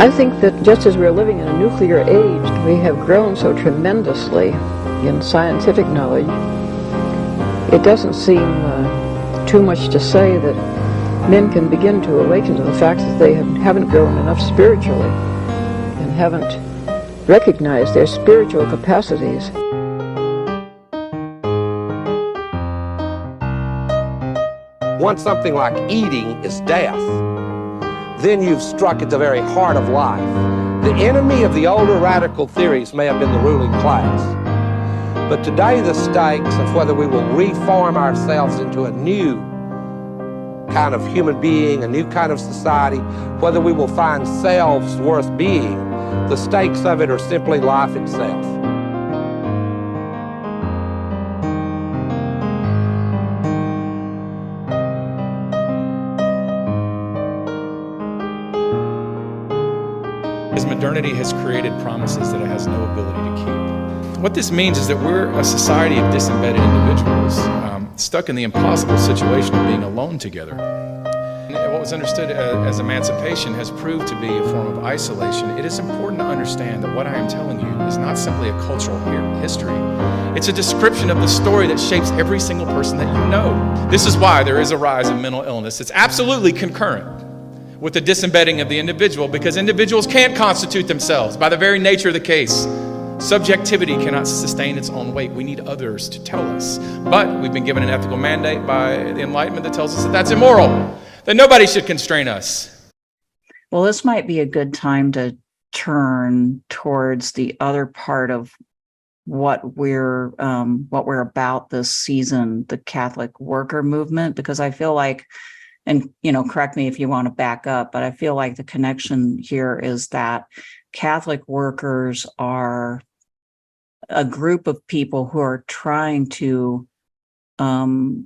I think that just as we're living in a nuclear age, we have grown so tremendously in scientific knowledge, it doesn't seem too much to say that men can begin to awaken to the fact that they haven't grown enough spiritually and haven't recognized their spiritual capacities. Once something like eating is death, then you've struck at the very heart of life. The enemy of the older radical theories may have been the ruling class, but today the stakes of whether we will reform ourselves into a new kind of human being, a new kind of society, whether we will find selves worth being, the stakes of it are simply life itself. Modernity has created promises that it has no ability to keep. What this means is that we're a society of disembedded individuals, stuck in the impossible situation of being alone together. And what was understood as emancipation has proved to be a form of isolation. It is important to understand that what I am telling you is not simply a cultural history. It's a description of the story that shapes every single person that you know. This is why there is a rise in mental illness. It's absolutely concurrent with the disembedding of the individual, because individuals can't constitute themselves by the very nature of the case. Subjectivity cannot sustain its own weight. We need others to tell us. But we've been given an ethical mandate by the Enlightenment that tells us that that's immoral, that nobody should constrain us. Well, this might be a good time to turn towards the other part of what we're about this season, the Catholic worker movement, because I feel like, and, correct me if you want to back up, but I feel like the connection here is that Catholic workers are a group of people who are trying to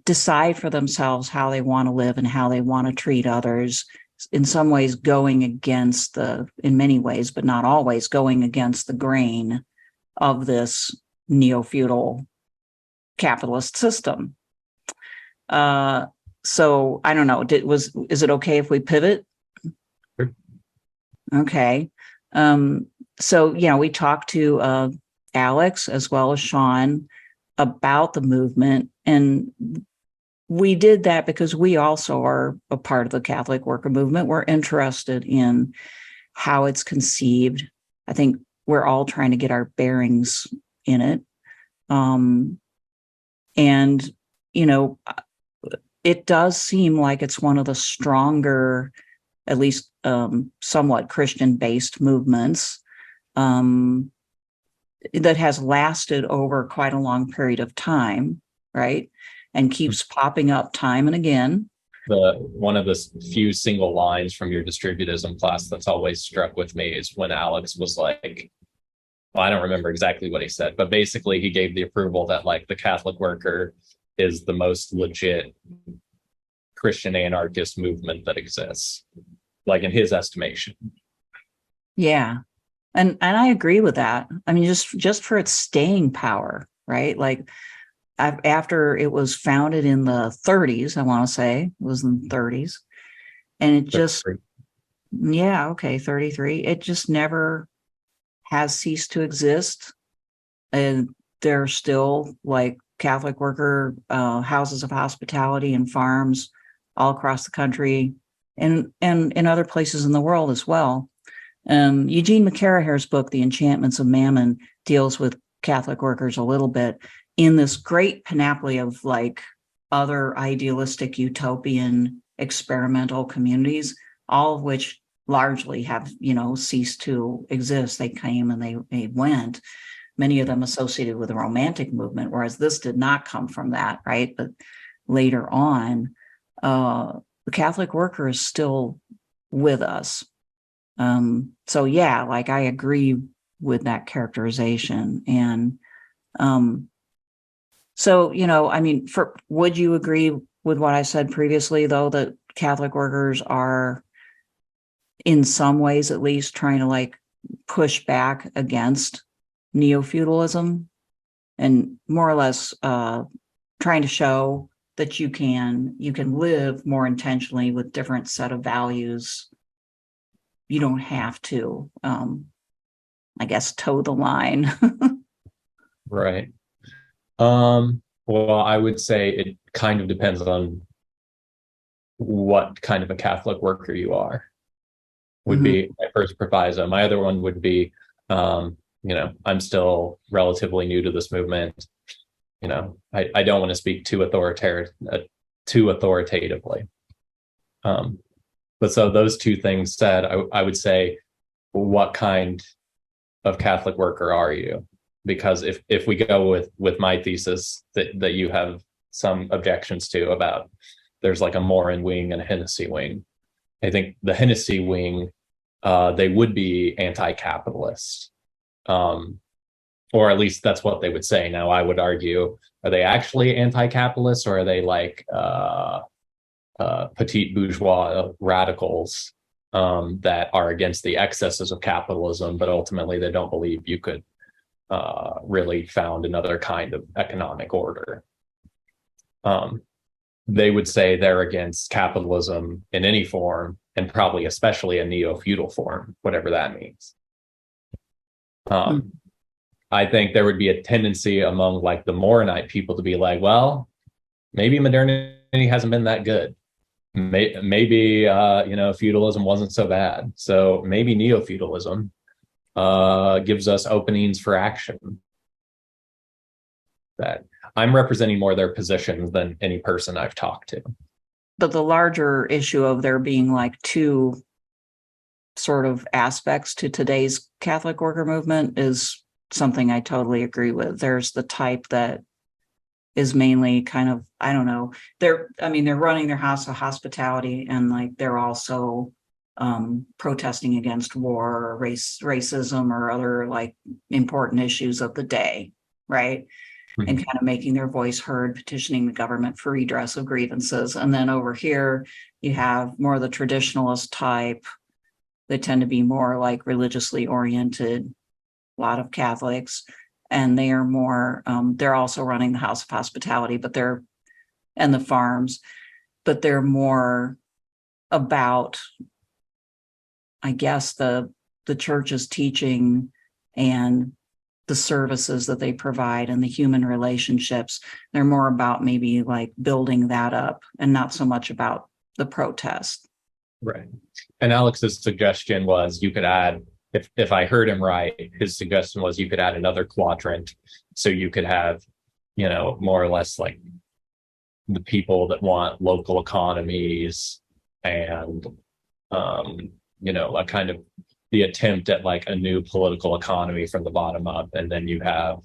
decide for themselves how they want to live and how they want to treat others, in some ways going against in many ways, but not always, going against the grain of this neo-feudal capitalist system. So I don't know, is it okay if we pivot? Sure. Okay. So, we talked to Alex as well as Sean about the movement, and we did that because we also are a part of the Catholic worker movement. We're interested in how it's conceived. I think we're all trying to get our bearings in it. It does seem like it's one of the stronger, at least somewhat Christian-based movements that has lasted over quite a long period of time, right? And keeps popping up time and again. One of the few single lines from your distributism class that's always struck with me is when Alex was like, well, I don't remember exactly what he said, but basically he gave the approval that like the Catholic worker is the most legit Christian anarchist movement that exists, like in his estimation. Yeah. And I agree with that. I mean, just for its staying power, right? Like after it was founded in the 30s, I want to say it was in the 30s, and it just, 33. It just never has ceased to exist. And there are still like Catholic worker houses of hospitality and farms all across the country and in other places in the world as well. Eugene McCaraher's book, The Enchantments of Mammon, deals with Catholic workers a little bit in this great panoply of like other idealistic utopian experimental communities, all of which largely have, ceased to exist. They came and they went, many of them associated with the Romantic movement, whereas this did not come from that, right? But later on, the Catholic worker is still with us. So yeah, like I agree with that characterization. And would you agree with what I said previously, though, that Catholic workers are in some ways at least trying to like push back against neo-feudalism and more or less trying to show that you can live more intentionally with different set of values you don't have to, I guess, toe the line. Right. Well, I would say it kind of depends on what kind of a Catholic worker you are, would be my first proviso. My other one would be, I'm still relatively new to this movement. I don't want to speak too authoritatively. But so those two things said, I would say, what kind of Catholic worker are you? Because if we go with my thesis that you have some objections to about, there's like a Morin wing and a Hennessy wing. I think the Hennessy wing, they would be anti-capitalist, or at least that's what they would say. Now, I would argue, are they actually anti-capitalist, or are they like petite bourgeois radicals that are against the excesses of capitalism, but ultimately they don't believe you could really found another kind of economic order. They would say they're against capitalism in any form, and probably especially a neo-feudal form, whatever that means. I think there would be a tendency among like the Moronite people to be like, well, maybe modernity hasn't been that good. Maybe feudalism wasn't so bad. So maybe neo-feudalism gives us openings for action. That I'm representing more their positions than any person I've talked to. But the larger issue of there being like two sort of aspects to today's Catholic worker movement is something I totally agree with. There's the type that is mainly kind of, I don't know, they're running their house of hospitality, and like they're also protesting against war or racism or other like important issues of the day, right? And kind of making their voice heard, petitioning the government for redress of grievances. And then over here, you have more of the traditionalist type. They tend to be more like religiously oriented, a lot of Catholics, and they are more, they're also running the house of hospitality, and the farms, but they're more about, I guess, the church's teaching and the services that they provide and the human relationships. They're more about maybe like building that up and not so much about the protest. Right. And Alex's suggestion was you could add, if I heard him right, his suggestion was you could add another quadrant. So you could have, more or less like the people that want local economies and, a kind of the attempt at like a new political economy from the bottom up. And then you have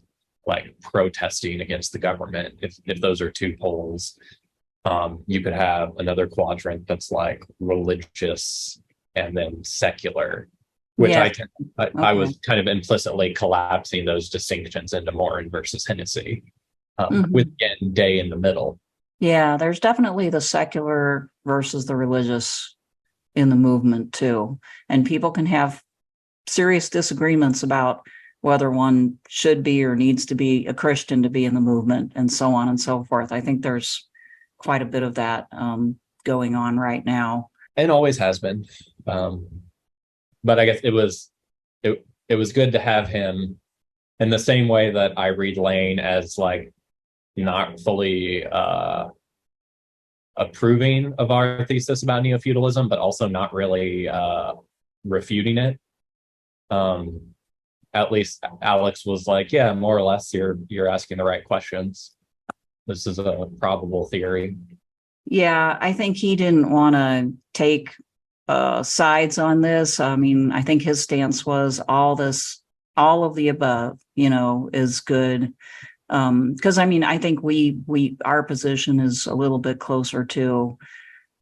like protesting against the government. If those are two poles, you could have another quadrant that's like religious and then secular, which Yeah. I was kind of implicitly collapsing those distinctions into Morin versus Hennessy, with again day in the middle. Yeah, there's definitely the secular versus the religious in the movement too. And people can have serious disagreements about whether one should be or needs to be a Christian to be in the movement, and so on and so forth. I think there's quite a bit of that going on right now. And always has been. But I guess it was good to have him in the same way that I read Lane as like not fully approving of our thesis about neo-feudalism, but also not really refuting it. At least Alex was like, yeah, more or less you're asking the right questions. This is a probable theory. Yeah, I think he didn't want to take sides on this. I mean, I think his stance was all of the above, is good. Because I think our position is a little bit closer to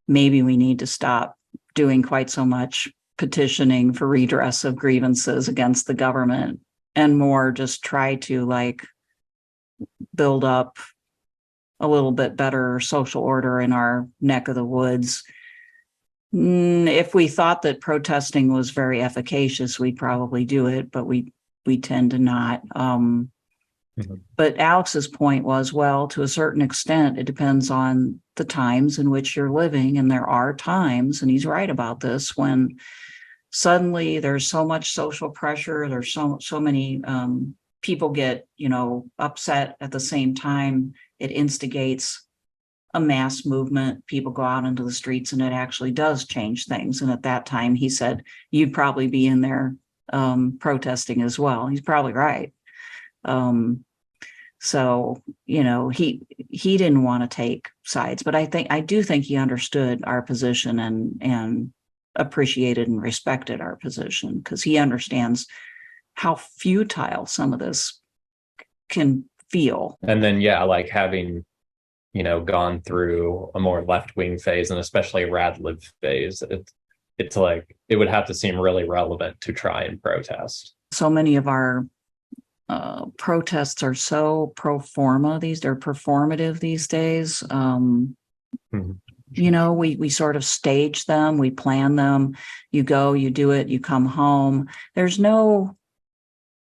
maybe we need to stop doing quite so much petitioning for redress of grievances against the government and more just try to like build up a little bit better social order in our neck of the woods. If we thought that protesting was very efficacious, we'd probably do it, but we tend to not. But Alex's point was, well, to a certain extent, it depends on the times in which you're living. And there are times, and he's right about this, when suddenly there's so much social pressure. There's so many people get, upset at the same time. It instigates a mass movement. People go out into the streets, and it actually does change things. And at that time, he said, you'd probably be in there protesting as well. He's probably right. So, he didn't want to take sides, but I do think he understood our position and appreciated and respected our position, because he understands how futile some of this can feel. And then, yeah, like having, gone through a more left-wing phase, and especially a rad-lib phase, it's like, it would have to seem really relevant to try and protest. So many of our protests are so pro forma. They're performative these days. We sort of stage them, we plan them. You go, you do it, you come home. There's no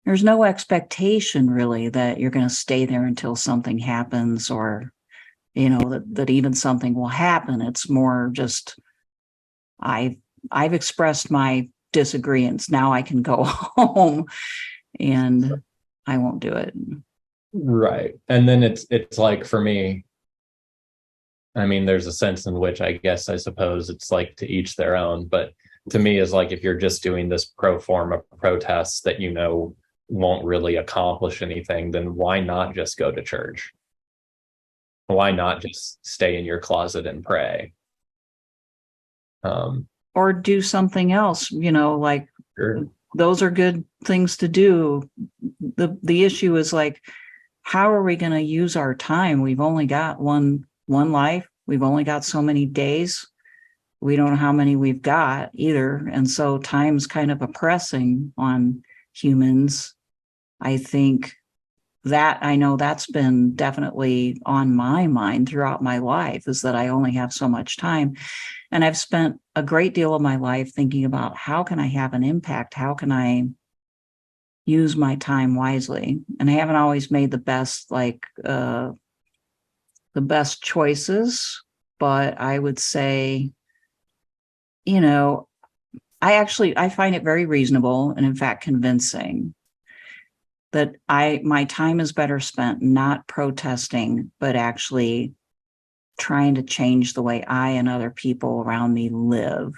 expectation really that you're going to stay there until something happens, or that even something will happen. It's more just, I've expressed my disagreements. Now I can go home, and I won't do it. Right. And then it's like, for me, I mean, there's a sense in which I suppose it's like to each their own, but to me is like, if you're just doing this pro forma protests that won't really accomplish anything, then why not just go to church? Why not just stay in your closet and pray? Or do something else, like, Sure. Those are good things to do. The issue is like, how are we going to use our time? We've only got one life. We've only got so many days. We don't know how many we've got either. And so time's kind of oppressing on humans. I think that, I know that's been definitely on my mind throughout my life, is that I only have so much time. And I've spent a great deal of my life thinking about, how can I have an impact? How can I use my time wisely? And I haven't always made the best choices, but I would say, I find it very reasonable, and in fact convincing, that my time is better spent not protesting, but actually trying to change the way I and other people around me live.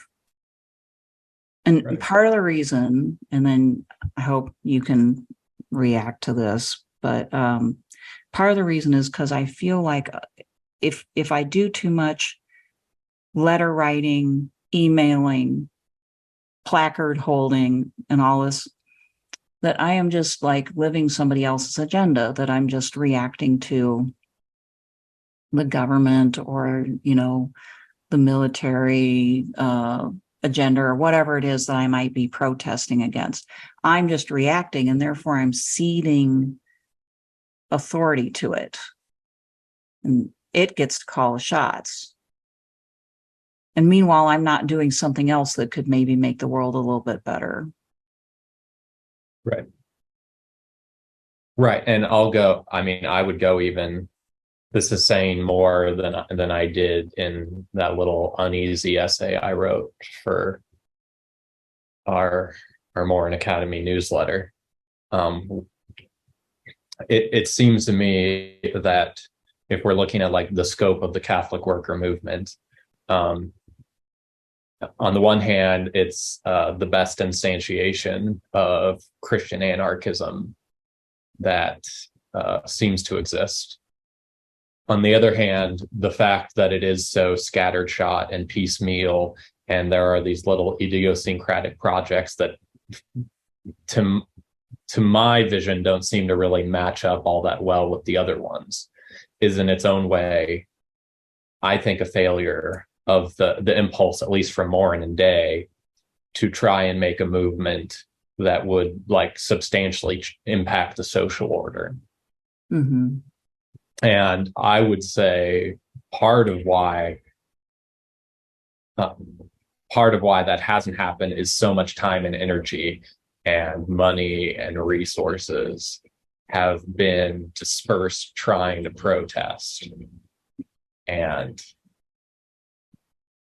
And Right. Part of the reason, and then I hope you can react to this, but part of the reason is because I feel like if I do too much letter writing, emailing, placard holding, and all this, that I am just like living somebody else's agenda, that I'm just reacting to the government or, the military agenda, or whatever it is that I might be protesting against. I'm just reacting, and therefore I'm ceding authority to it. And it gets to call the shots. And meanwhile, I'm not doing something else that could maybe make the world a little bit better. Right. Right. And I would go even, this is saying more than I did in that little uneasy essay I wrote for our Morin Academy newsletter. It seems to me that if we're looking at like the scope of the Catholic worker movement, on the one hand, it's the best instantiation of Christian anarchism that seems to exist. On the other hand, the fact that it is so scattershot and piecemeal, and there are these little idiosyncratic projects that, to my vision, don't seem to really match up all that well with the other ones, is in its own way, I think, a failure of the impulse, at least from Morin and Day, to try and make a movement that would like substantially impact the social order. Mm-hmm. And I would say part of why that hasn't happened is so much time and energy and money and resources have been dispersed trying to protest. And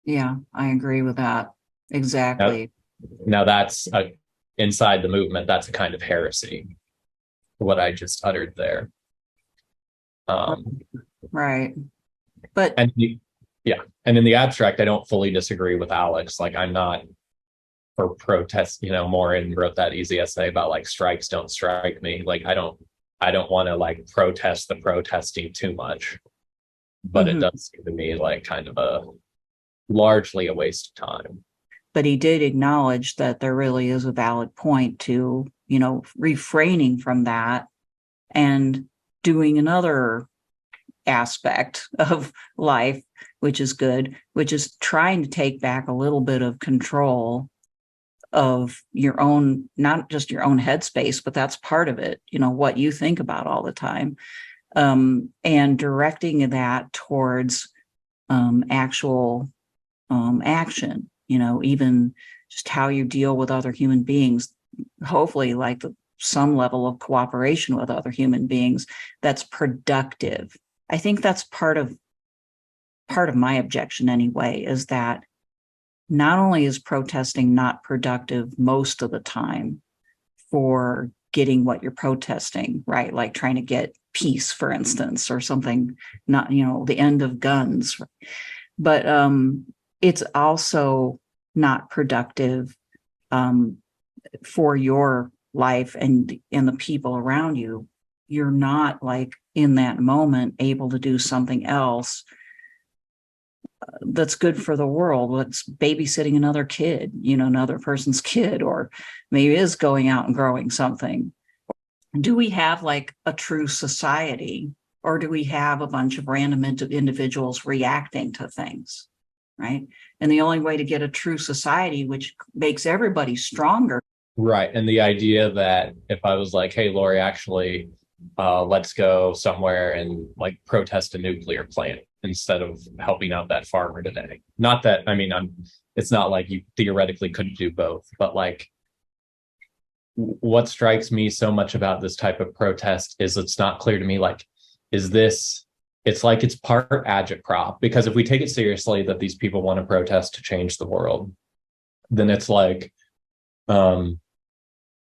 yeah, I agree with that. Exactly. Now that's inside the movement, that's a kind of heresy, what I just uttered there. Right. But And yeah, and in the abstract, I don't fully disagree with Alex. Like, I'm not for protest. Maureen wrote that easy essay about like strikes don't strike me. Like, I don't want to like protest the protesting too much, but it does seem to me like kind of largely a waste of time. But he did acknowledge that there really is a valid point to, refraining from that and doing another aspect of life, which is good, which is trying to take back a little bit of control of your own, not just your own headspace, but that's part of it, what you think about all the time, and directing that towards actual action, even just how you deal with other human beings, hopefully like some level of cooperation with other human beings that's productive. I think that's part of my objection anyway, is that not only is protesting not productive most of the time for getting what you're protesting, right? Like trying to get peace, for instance, or something, not, the end of guns, but it's also not productive for your life and the people around you. You're not like in that moment able to do something else that's good for the world. What's babysitting another kid, another person's kid, or maybe is going out and growing something. Do we have like a true society, or do we have a bunch of random individuals reacting to things, right? And the only way to get a true society, which makes everybody stronger. Right. And the idea that if I was like, hey, Lori, actually, let's go somewhere and like protest a nuclear plant instead of helping out that farmer today. Not that, it's not like you theoretically couldn't do both, but like what strikes me so much about this type of protest is it's not clear to me, like, it's like it's part agitprop, because if we take it seriously that these people want to protest to change the world, then it's like,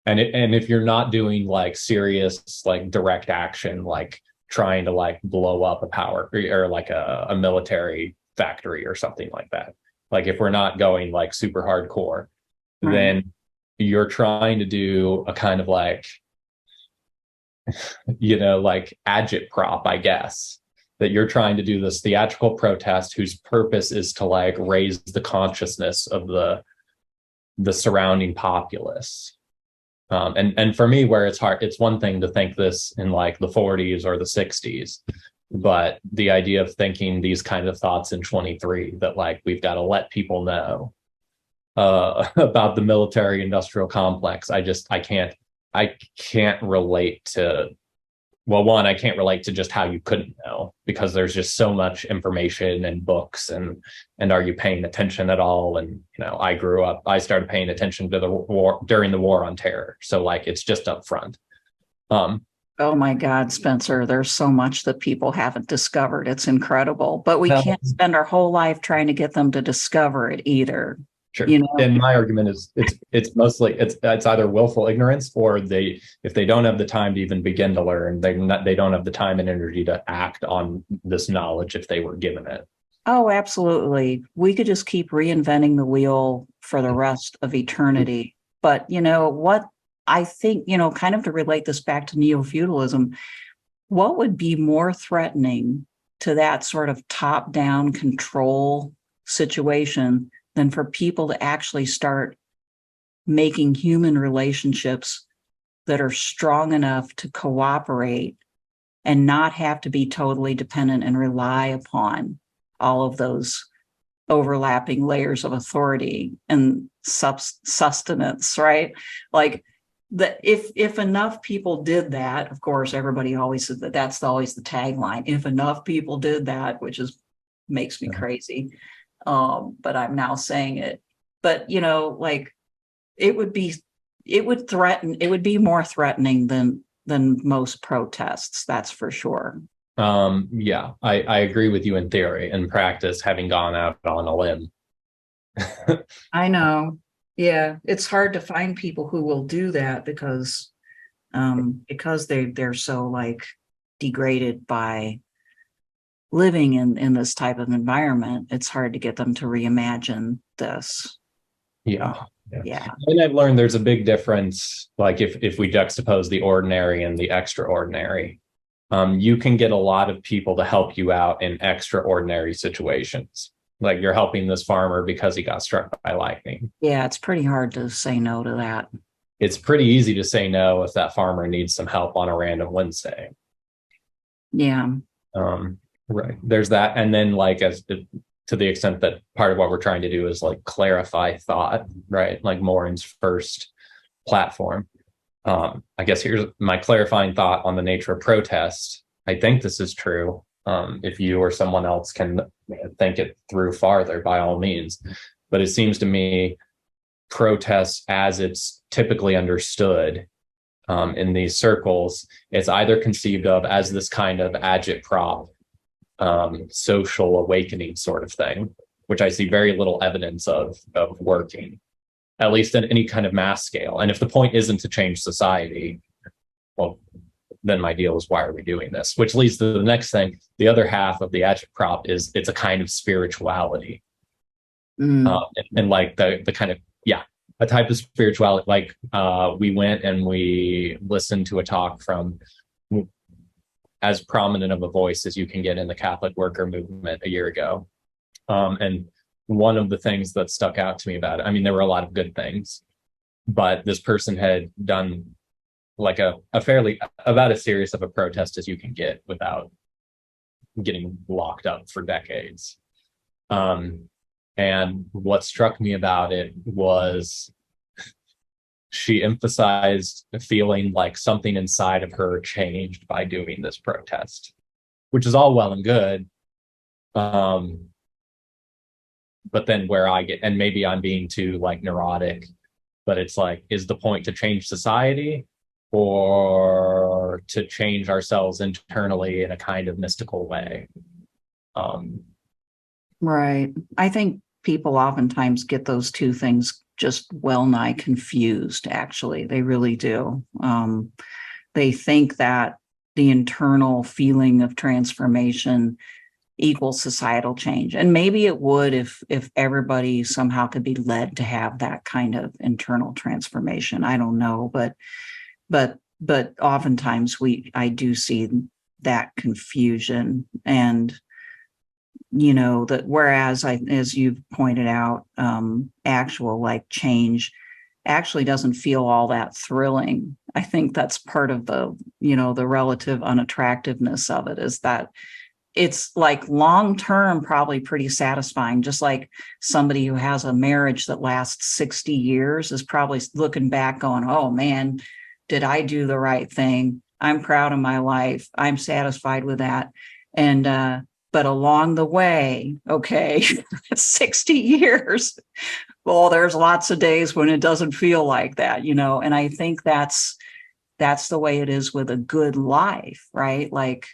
and if you're not doing like serious, like direct action, like trying to like blow up a power or like a military factory or something like that, like if we're not going like super hardcore, then you're trying to do a kind of like, like agitprop, I guess, that you're trying to do this theatrical protest whose purpose is to like raise the consciousness of the surrounding populace. And for me, where it's hard, it's one thing to think this in like the 40s or the 60s, but the idea of thinking these kind of thoughts in 23, that like we've got to let people know about the military industrial complex. I can't relate to, well, one, I can't relate to just how you couldn't know, because there's just so much information and books and are you paying attention at all? And, I started paying attention to the war during the war on terror. So like, it's just up front. Oh my God, Spencer, there's so much that people haven't discovered. It's incredible, but we can't spend our whole life trying to get them to discover it either. Sure. And my argument is it's mostly it's either willful ignorance, or if they don't have the time to even begin to learn, they don't have the time and energy to act on this knowledge if they were given it. Oh, absolutely. We could just keep reinventing the wheel for the rest of eternity. But what I think, kind of to relate this back to neo-feudalism, what would be more threatening to that sort of top-down control situation than for people to actually start making human relationships that are strong enough to cooperate and not have to be totally dependent and rely upon all of those overlapping layers of authority and sustenance, right? Like if enough people did that, of course, everybody always says that's always the tagline. If enough people did that, which makes me crazy. But I'm now saying it. But like it would be more threatening than most protests, that's for sure. Yeah, I agree with you in theory. In practice, having gone out on a limb. I know. Yeah, it's hard to find people who will do that because they're so like degraded by living in this type of environment. It's hard to get them to reimagine this. Yeah. Yeah. And I've learned there's a big difference, like if we juxtapose the ordinary and the extraordinary, you can get a lot of people to help you out in extraordinary situations. Like you're helping this farmer because he got struck by lightning. Yeah, it's pretty hard to say no to that. It's pretty easy to say no if that farmer needs some help on a random Wednesday. Yeah. Right. There's that. And then like to the extent that part of what we're trying to do is like clarify thought, right? Like Morin's first platform. I guess here's my clarifying thought on the nature of protest. I think this is true. If you or someone else can think it through farther, by all means. But it seems to me protest as it's typically understood in these circles, it's either conceived of as this kind of agitprop, social awakening sort of thing, which I see very little evidence of working, at least in any kind of mass scale. And if the point isn't to change society, well, then my deal is, why are we doing this? Which leads to the next thing. The other half of the agitprop is it's a kind of spirituality. And like the kind of, a type of spirituality. Like we went and we listened to a talk from as prominent of a voice as you can get in the Catholic worker movement a year ago. And one of the things that stuck out to me about it, I mean, there were a lot of good things, but this person had done like about as serious of a protest as you can get without getting locked up for decades. And what struck me about it was she emphasized feeling like something inside of her changed by doing this protest, which is all well and good. But then where I get, and maybe I'm being too like neurotic, but it's like, is the point to change society or to change ourselves internally in a kind of mystical way? Right. I think people oftentimes get those two things just well nigh confused, actually. They really do. They think that the internal feeling of transformation equals societal change. And maybe it would if everybody somehow could be led to have that kind of internal transformation. I don't know, but oftentimes I do see that confusion. And that whereas as you've pointed out, actual like change actually doesn't feel all that thrilling. I think that's part of the relative unattractiveness of it, is that it's like long-term probably pretty satisfying. Just like somebody who has a marriage that lasts 60 years is probably looking back going, oh man, did I do the right thing? I'm proud of my life. I'm satisfied with that. And, but along the way, okay, 60 years, well, there's lots of days when it doesn't feel like that, and I think that's the way it is with a good life, right? Like,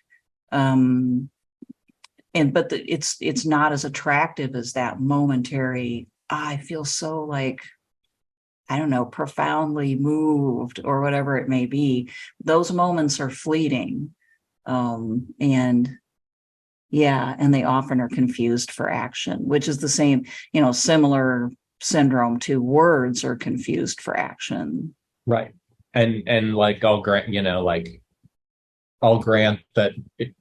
it's not as attractive as that momentary, I feel so like, I don't know, profoundly moved or whatever it may be. Those moments are fleeting. And they often are confused for action, which is the same, similar syndrome to words are confused for action. Right. And like, I'll grant that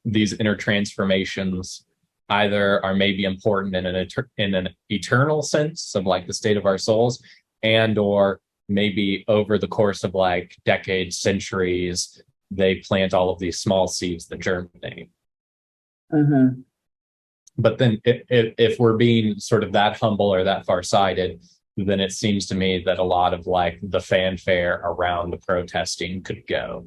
these inner transformations either are maybe important in an eternal sense of like the state of our souls, and or maybe over the course of like decades, centuries, they plant all of these small seeds that germinate. Mm-hmm. But then if we're being sort of that humble or that far-sighted, then it seems to me that a lot of like the fanfare around the protesting could go.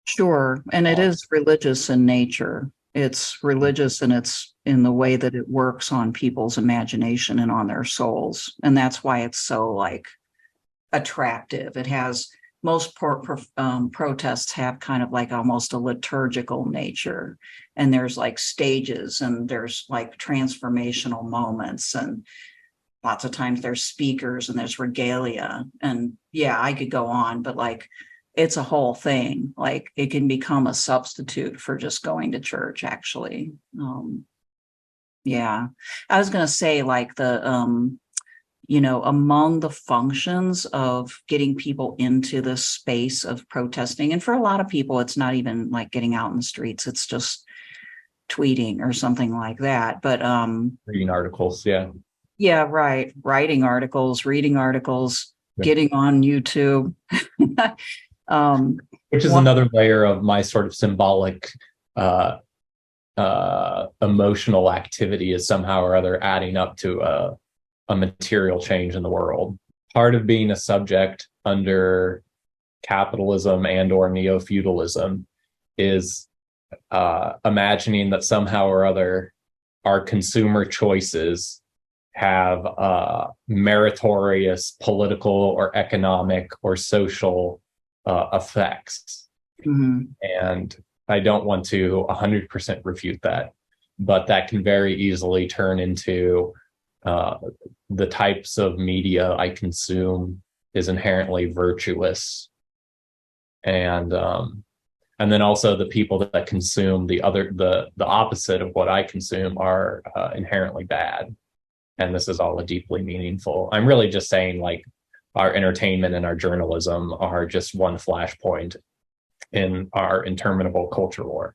Sure. And it is religious in nature. It's religious and it's in the way that it works on people's imagination and on their souls. And that's why it's so like attractive. It has most protests have kind of like almost a liturgical nature, and there's like stages and there's like transformational moments, and lots of times there's speakers and there's regalia. And yeah, I could go on, but like, it's a whole thing. Like it can become a substitute for just going to church, actually. Yeah. I was going to say like among the functions of getting people into this space of protesting, and for a lot of people, it's not even like getting out in the streets, it's just tweeting or something like that. But reading articles, yeah. Yeah, right. Writing articles, reading articles, Yeah. getting on YouTube. Which is another layer of my sort of symbolic emotional activity is somehow or other adding up to a material change in the world. Part of being a subject under capitalism and or neo-feudalism is imagining that somehow or other our consumer choices have meritorious political or economic or social effects. Mm-hmm. And I don't want to 100% refute that, but that can very easily turn into the types of media I consume is inherently virtuous. And then also the people that consume the opposite of what I consume are inherently bad. And this is all a deeply meaningful. I'm really just saying like our entertainment and our journalism are just one flashpoint in our interminable culture war.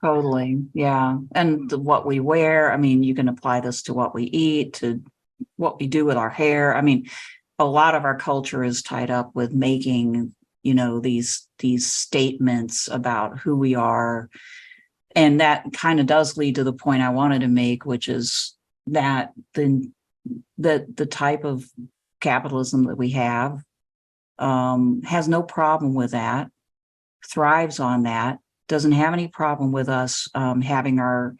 Totally. Yeah. And what we wear, I mean, you can apply this to what we eat, to what we do with our hair. I mean, a lot of our culture is tied up with making, these statements about who we are. And that kind of does lead to the point I wanted to make, which is that the type of capitalism that we have has no problem with that, thrives on that, doesn't have any problem with us having our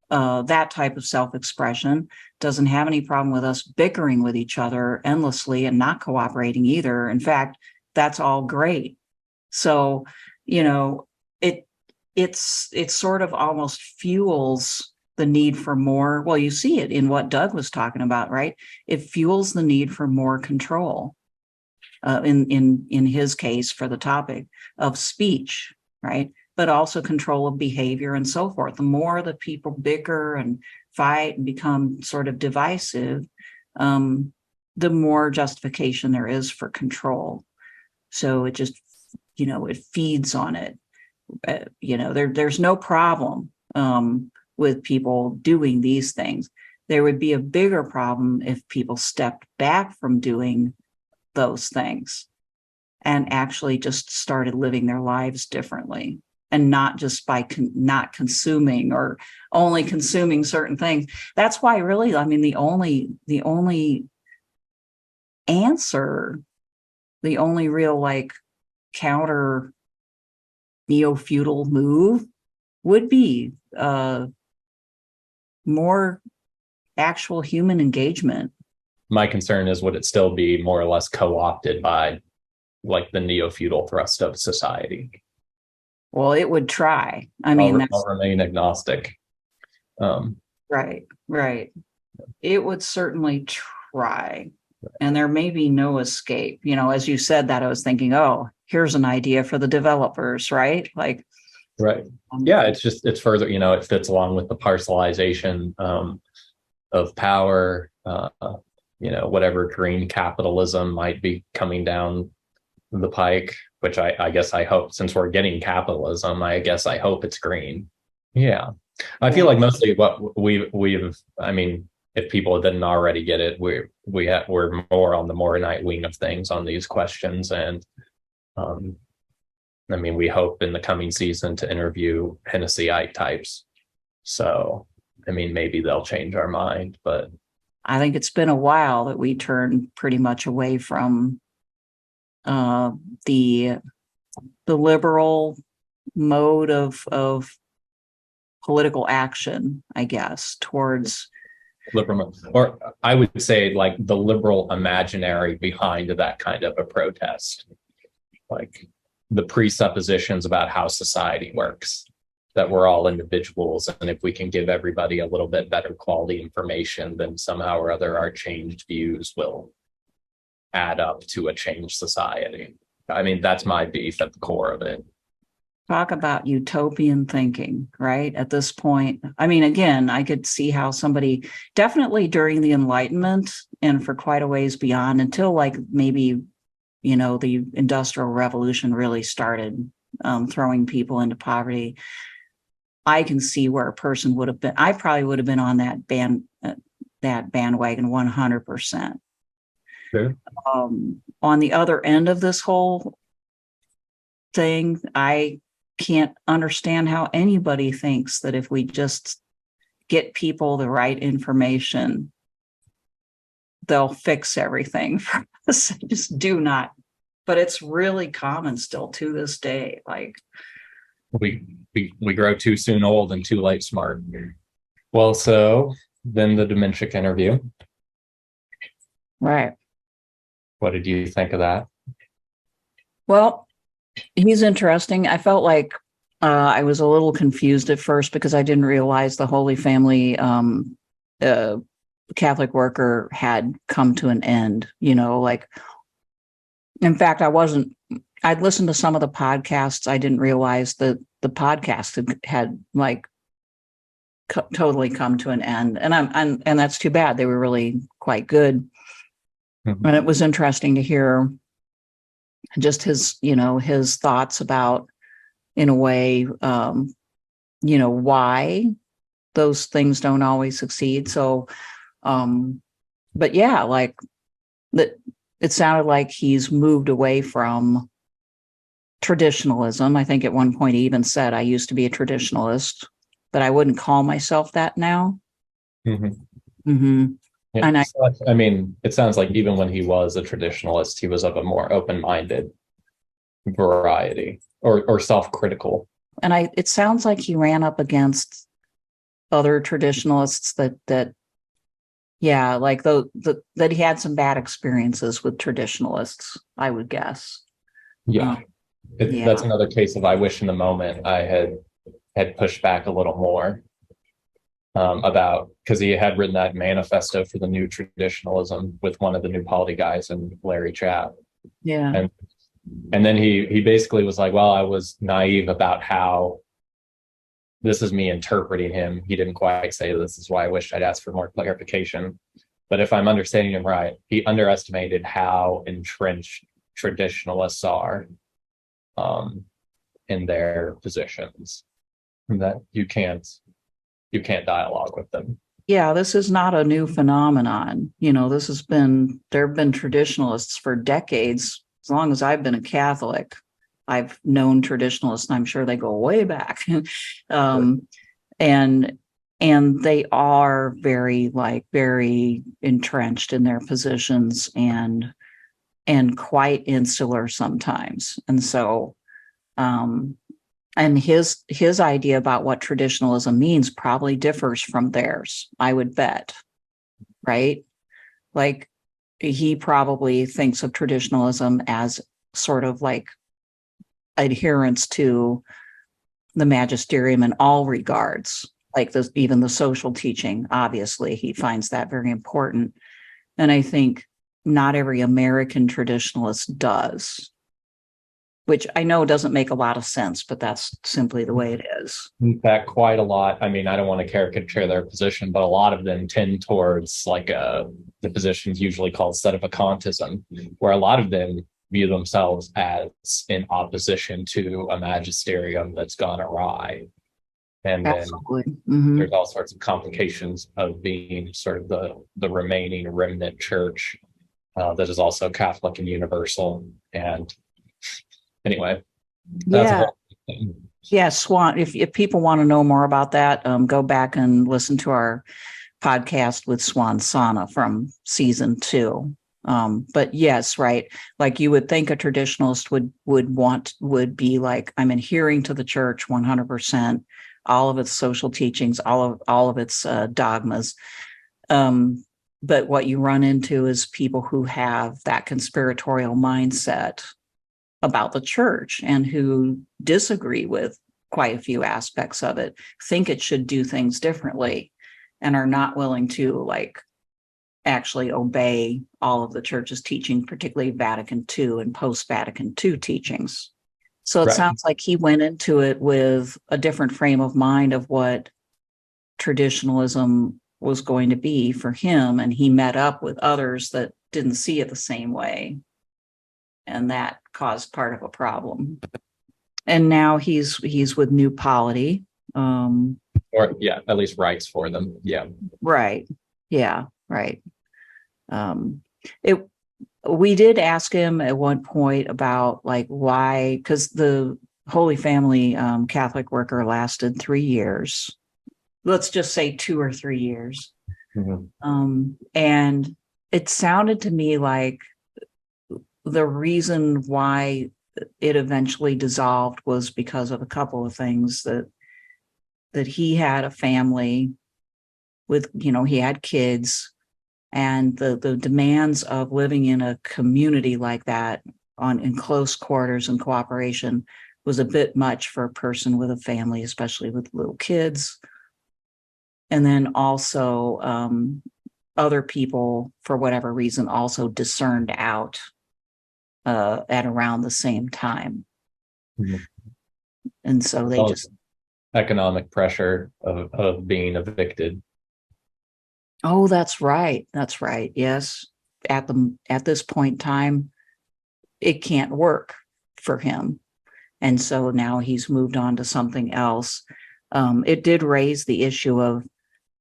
that type of self-expression, doesn't have any problem with us bickering with each other endlessly and not cooperating either. In fact, that's all great. So, it's sort of almost fuels the need for more. Well, you see it in what Doug was talking about, right? It fuels the need for more control. In his case, for the topic of speech, right? But also control of behavior and so forth. The more that people bicker and fight and become sort of divisive, the more justification there is for control. So it just, it feeds on it. There's no problem with people doing these things. There would be a bigger problem if people stepped back from doing those things and actually just started living their lives differently, and not just by not consuming or only consuming certain things. That's why really, I mean, the only answer, the only real like counter neo-feudal move would be more actual human engagement. My concern is, would it still be more or less co-opted by like the neo-feudal thrust of society? Well, it would try. I mean, I'll remain agnostic. Right. It would certainly try. And there may be no escape. As you said that, I was thinking, oh, here's an idea for the developers, right? Like, right. Yeah, it's further, it fits along with the parcelization of power, whatever green capitalism might be coming down the pike, which I guess I hope, since we're getting capitalism, I hope it's green. Yeah. I feel like mostly what we've, I mean, if people didn't already get it, we're more on the Moronite wing of things on these questions. And we hope in the coming season to interview Hennessyite types. So, maybe they'll change our mind, but I think it's been a while that we turned pretty much away from the liberal mode of political action, I guess, towards liberal, or I would say like the liberal imaginary behind that kind of a protest, like the presuppositions about how society works that we're all individuals, and if we can give everybody a little bit better quality information, then somehow or other our changed views will add up to a changed society. I mean, that's my beef at the core of it. Talk about utopian thinking, right? At this point, I mean, again, I could see how somebody definitely during the Enlightenment and for quite a ways beyond, until like maybe, the Industrial Revolution really started throwing people into poverty. I can see where a person would have been. I probably would have been on that bandwagon 100%. Sure. On the other end of this whole thing, I can't understand how anybody thinks that if we just get people the right information, they'll fix everything for us. I just do not. But it's really common still to this day. Like we grow too soon old and too late smart. Well, so then the Domencic interview. Right. What did you think of that? Well, he's interesting. I felt like I was a little confused at first because I didn't realize the Holy Family Catholic worker had come to an end, like, in fact, I'd listened to some of the podcasts. I didn't realize that the podcast had like totally come to an end. And that's too bad. They were really quite good. Mm-hmm. And it was interesting to hear just his thoughts about, in a way, why those things don't always succeed. So, but yeah, like that, it sounded like he's moved away from traditionalism. I think at one point he even said, I used to be a traditionalist, but I wouldn't call myself that now. Mm-hmm. Mm-hmm. Yeah, and I mean, it sounds like even when he was a traditionalist, he was of a more open-minded variety or self-critical. And it sounds like he ran up against other traditionalists that like that he had some bad experiences with traditionalists, I would guess. Yeah. That's another case of I wish in the moment I had pushed back a little more about, because he had written that manifesto for the new traditionalism with one of the New Polity guys and Larry Chapp. Yeah. And then he basically was like, well, I was naive about how this is me interpreting him. He didn't quite say this is why I wish I'd asked for more clarification. But if I'm understanding him right, he underestimated how entrenched traditionalists are in their positions, and that you can't dialogue with them. Yeah, this is not a new phenomenon. There have been traditionalists for decades. As long as I've been a Catholic, I've known traditionalists, and I'm sure they go way back. And they are very entrenched in their positions and quite insular sometimes. And so, and his idea about what traditionalism means probably differs from theirs, I would bet, right? Like, he probably thinks of traditionalism as sort of like adherence to the magisterium in all regards, like even the social teaching. Obviously, he finds that very important. And I think not every American traditionalist does, which I know doesn't make a lot of sense, but that's simply the way it is. In fact, quite a lot. I mean, I don't want to caricature their position, but a lot of them tend towards the positions usually called sedevacantism, where a lot of them view themselves as in opposition to a magisterium that's gone awry. And Absolutely. Then there's all sorts of complications of being sort of the remaining remnant church that is also Catholic and universal. And anyway, that's a whole thing. Yeah, Swan, if people want to know more about that, go back and listen to our podcast with Swan Sana from season 2. But yes, right. Like, you would think a traditionalist would be like, I'm adhering to the church 100%, all of its social teachings, all of its dogmas. But what you run into is people who have that conspiratorial mindset about the church and who disagree with quite a few aspects of it, think it should do things differently, and are not willing to like actually obey all of the church's teaching, particularly Vatican II and post-Vatican II teachings. So it Right. sounds like he went into it with a different frame of mind of what traditionalism was going to be for him, and he met up with others that didn't see it the same way, and that caused part of a problem. And now he's with New Polity. Or yeah, at least writes for them. Yeah. Right. Yeah. Right. We did ask him at one point about like why, because the Holy Family Catholic worker lasted 3 years. Let's just say 2 or 3 years. Mm-hmm. And it sounded to me like the reason why it eventually dissolved was because of a couple of things, that he had a family with, he had kids, and the demands of living in a community like that in close quarters and cooperation was a bit much for a person with a family, especially with little kids. And then also other people, for whatever reason, also discerned out at around the same time. Mm-hmm. And so they just... Economic pressure of being evicted. Oh, that's right. That's right. Yes. At this point in time, it can't work for him. And so now he's moved on to something else. It did raise the issue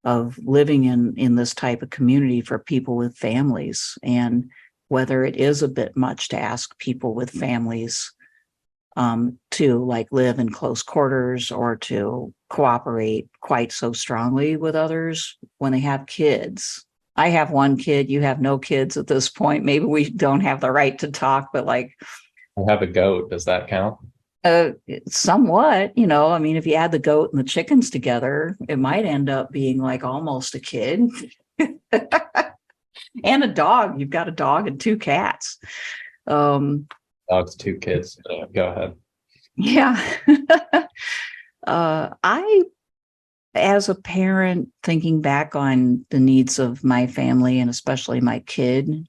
of living in this type of community for people with families, and whether it is a bit much to ask people with families to like live in close quarters or to cooperate quite so strongly with others when they have kids. I have one kid, you have no kids at this point. Maybe we don't have the right to talk, but like... I have a goat. Does that count? Somewhat, I mean, if you add the goat and the chickens together, it might end up being like almost a kid. And a dog. You've got a dog and 2 cats. Dogs, 2 kids. Go ahead. Yeah. I, as a parent, thinking back on the needs of my family and especially my kid,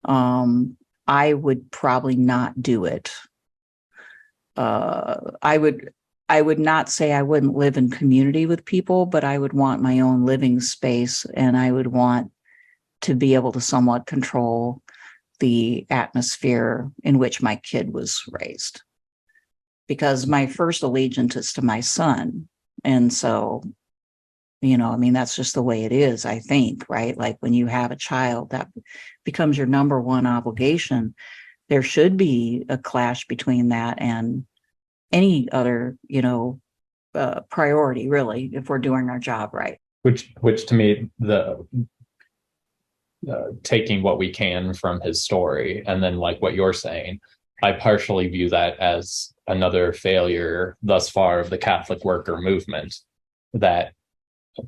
I would probably not do it. I would not say I wouldn't live in community with people, but I would want my own living space, and I would want to be able to somewhat control the atmosphere in which my kid was raised, because my first allegiance is to my son. And so, I mean, that's just the way it is, I think, right? Like when you have a child, that becomes your number one obligation. There should be a clash between that and any other, priority, really, if we're doing our job right. Which to me, the taking what we can from his story, and then like what you're saying, I partially view that as another failure thus far of the Catholic worker movement, that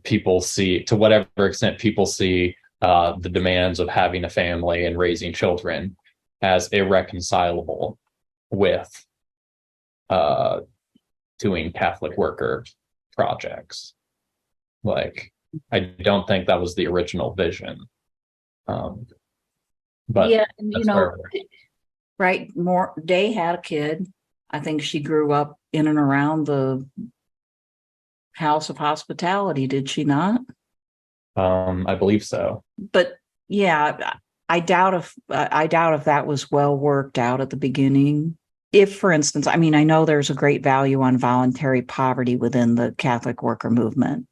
people see, to whatever extent people see the demands of having a family and raising children as irreconcilable with doing Catholic worker projects. Like, I don't think that was the original vision. But yeah, and right, Day had a kid. I think she grew up in and around the House of Hospitality, did she not? I believe so. But yeah, I doubt if that was well worked out at the beginning. If, for instance, I mean, I know there's a great value on voluntary poverty within the Catholic worker movement,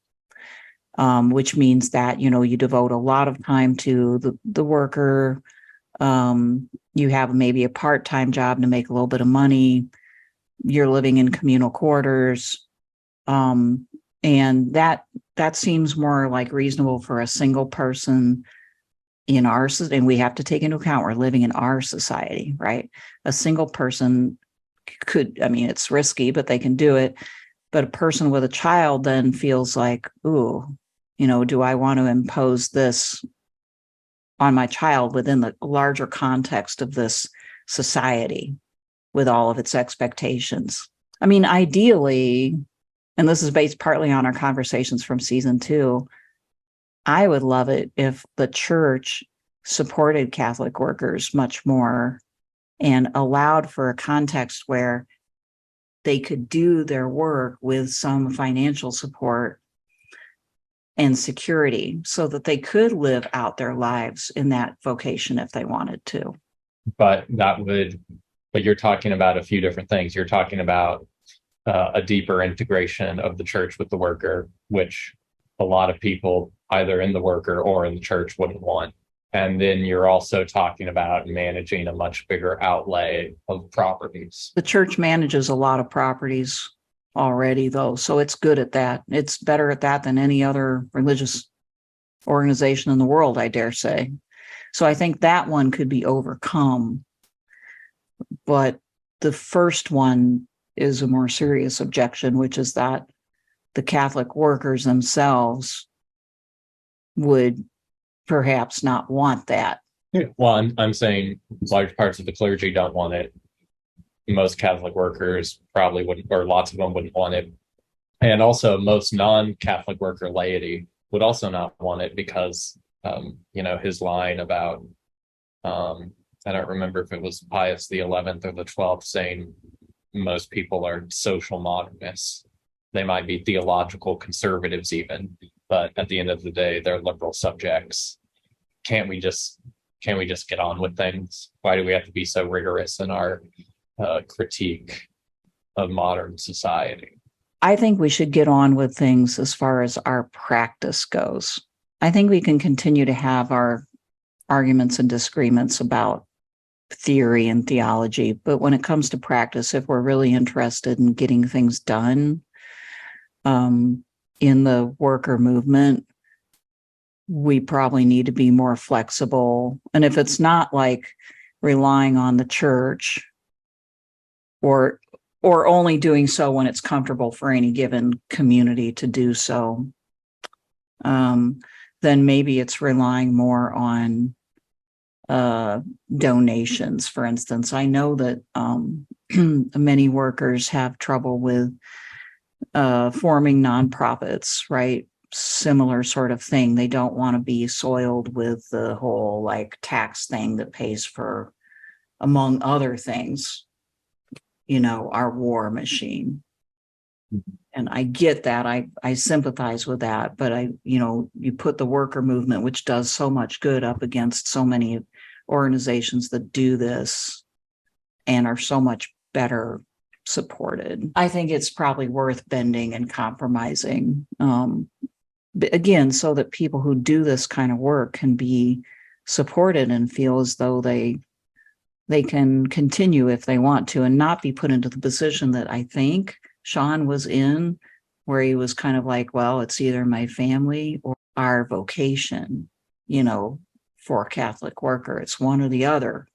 which means that, you devote a lot of time to the worker. You have maybe a part-time job to make a little bit of money. You're living in communal quarters. And that seems more like reasonable for a single person in our society. And we have to take into account we're living in our society, right? A single person it's risky, but they can do it. But a person with a child then feels like, ooh, do I want to impose this on my child within the larger context of this society with all of its expectations? I mean, ideally, and this is based partly on our conversations from season 2, I would love it if the church supported Catholic workers much more and allowed for a context where they could do their work with some financial support and security so that they could live out their lives in that vocation if they wanted to. But you're talking about a few different things. You're talking about a deeper integration of the church with the worker, which a lot of people either in the worker or in the church wouldn't want. And then you're also talking about managing a much bigger outlay of properties. The church manages a lot of properties already, though, so it's good at that. It's better at that than any other religious organization in the world, I dare say. So I think that one could be overcome. But the first one is a more serious objection, which is that the Catholic workers themselves would perhaps not want that. Well, I'm saying large parts of the clergy don't want it. Most Catholic workers probably wouldn't, or lots of them wouldn't want it. And also most non-Catholic worker laity would also not want it because, his line about, I don't remember if it was Pius the 11th or the 12th saying most people are social modernists. They might be theological conservatives even, but at the end of the day, they're liberal subjects. Can't we just get on with things? Why do we have to be so rigorous in our critique of modern society? I think we should get on with things as far as our practice goes. I think we can continue to have our arguments and disagreements about theory and theology, but when it comes to practice, if we're really interested in getting things done in the worker movement, we probably need to be more flexible. And if it's not like relying on the church or only doing so when it's comfortable for any given community to do so, then maybe it's relying more on donations. For instance, I know that many workers have trouble with forming nonprofits, right? Similar sort of thing. They don't want to be soiled with the whole like tax thing that pays for, among other things, our war machine. And I get that. I sympathize with that. But you put the worker movement, which does so much good, up against so many organizations that do this and are so much better supported. I think it's probably worth bending and compromising. Again, so that people who do this kind of work can be supported and feel as though they can continue if they want to, and not be put into the position that I think Sean was in, where he was kind of like, well, it's either my family or our vocation, for a Catholic worker. It's one or the other.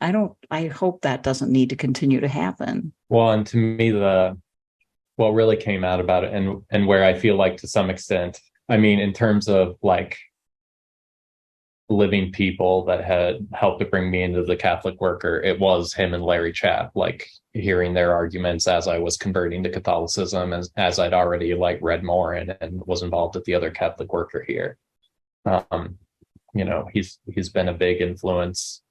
I hope that doesn't need to continue to happen. Well, and to me, what really came out about it and where I feel like to some extent, I mean, in terms of like living people that had helped to bring me into the Catholic worker, it was him and Larry Chapp, like hearing their arguments as I was converting to Catholicism, as I'd already like read more and was involved with the other Catholic worker here. He's been a big influence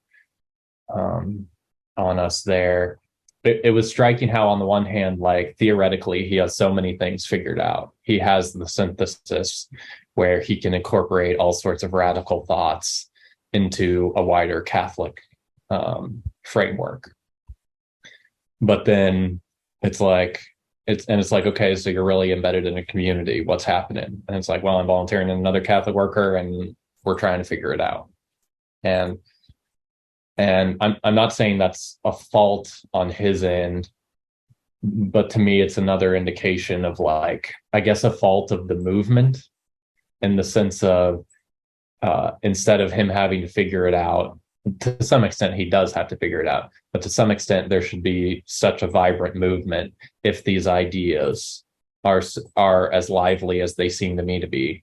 on us there. It was striking how on the one hand, like theoretically, he has so many things figured out. He has the synthesis where he can incorporate all sorts of radical thoughts into a wider Catholic framework. But then it's like, okay, so you're really embedded in a community. What's happening? And it's like, well, I'm volunteering in another Catholic worker and we're trying to figure it out. And I'm not saying that's a fault on his end, but to me, it's another indication of like, I guess, a fault of the movement, in the sense of instead of him having to figure it out, to some extent, he does have to figure it out, but to some extent, there should be such a vibrant movement if these ideas are as lively as they seem to me to be.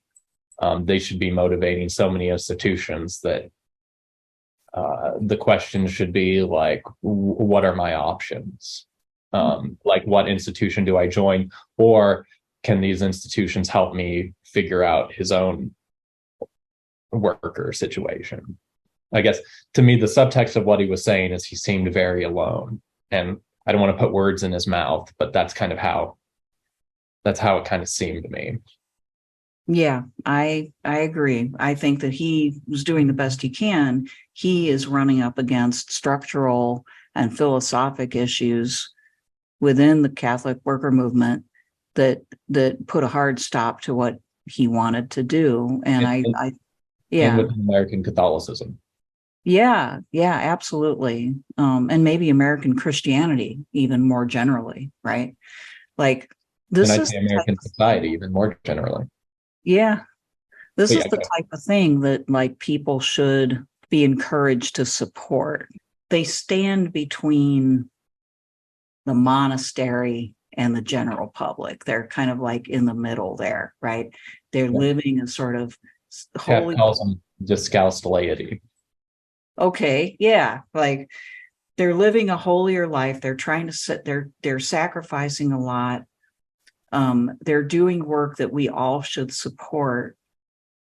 They should be motivating so many institutions that the question should be like, what are my options? Like, what institution do I join? Or can these institutions help me figure out his own worker situation? I guess to me, the subtext of what he was saying is he seemed very alone. And I don't want to put words in his mouth, but that's how it kind of seemed to me. Yeah, I agree. I think that he was doing the best he can. He is running up against structural and philosophic issues within the Catholic worker movement that put a hard stop to what he wanted to do. And And yeah, with American Catholicism. yeah, absolutely. And maybe American Christianity even more generally, right? Like this And I'd is say American society even more generally. yeah, this But is yeah, the type of thing that like people should be encouraged to support. They stand between the monastery and the general public. They're kind of like in the middle there, right? They're Yeah. living a sort of Jeff holy. calls them discalced laity. Okay, yeah, like they're living a holier life. They're trying to sit. They're sacrificing a lot. They're doing work that we all should support,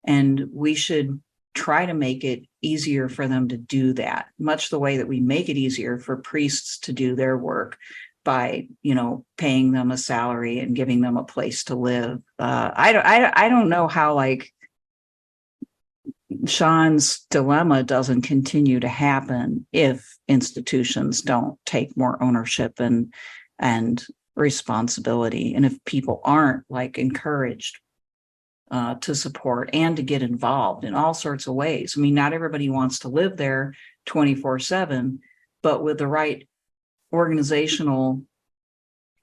and we should try to make it easier for them to do that, much the way that we make it easier for priests to do their work by, paying them a salary and giving them a place to live. I don't know how like Sean's dilemma doesn't continue to happen if institutions don't take more ownership and responsibility, and if people aren't like encouraged to support and to get involved in all sorts of ways. I mean, not everybody wants to live there 24/7, but with the right organizational,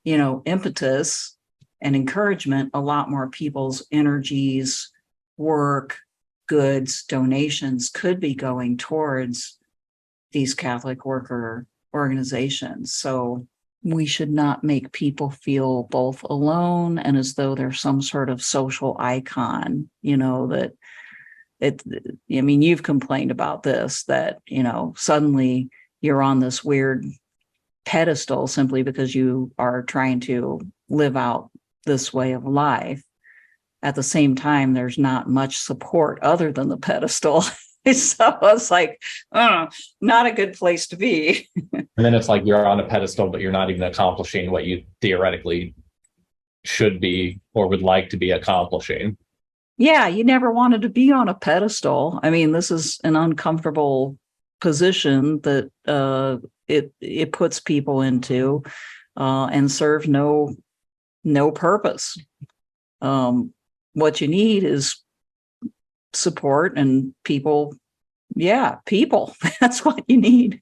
impetus and encouragement, a lot more people's energies, work, goods, donations could be going towards these Catholic worker organizations. So we should not make people feel both alone and as though they're some sort of social icon, that you've complained about this, that, suddenly you're on this weird pedestal simply because you are trying to live out this way of life. At the same time, there's not much support other than the pedestal. So it's like, not a good place to be. And then it's like you're on a pedestal, but you're not even accomplishing what you theoretically should be or would like to be accomplishing. Yeah, you never wanted to be on a pedestal. I mean, this is an uncomfortable position that it puts people into and serve no purpose. What you need is support and people. Yeah, people. That's what you need.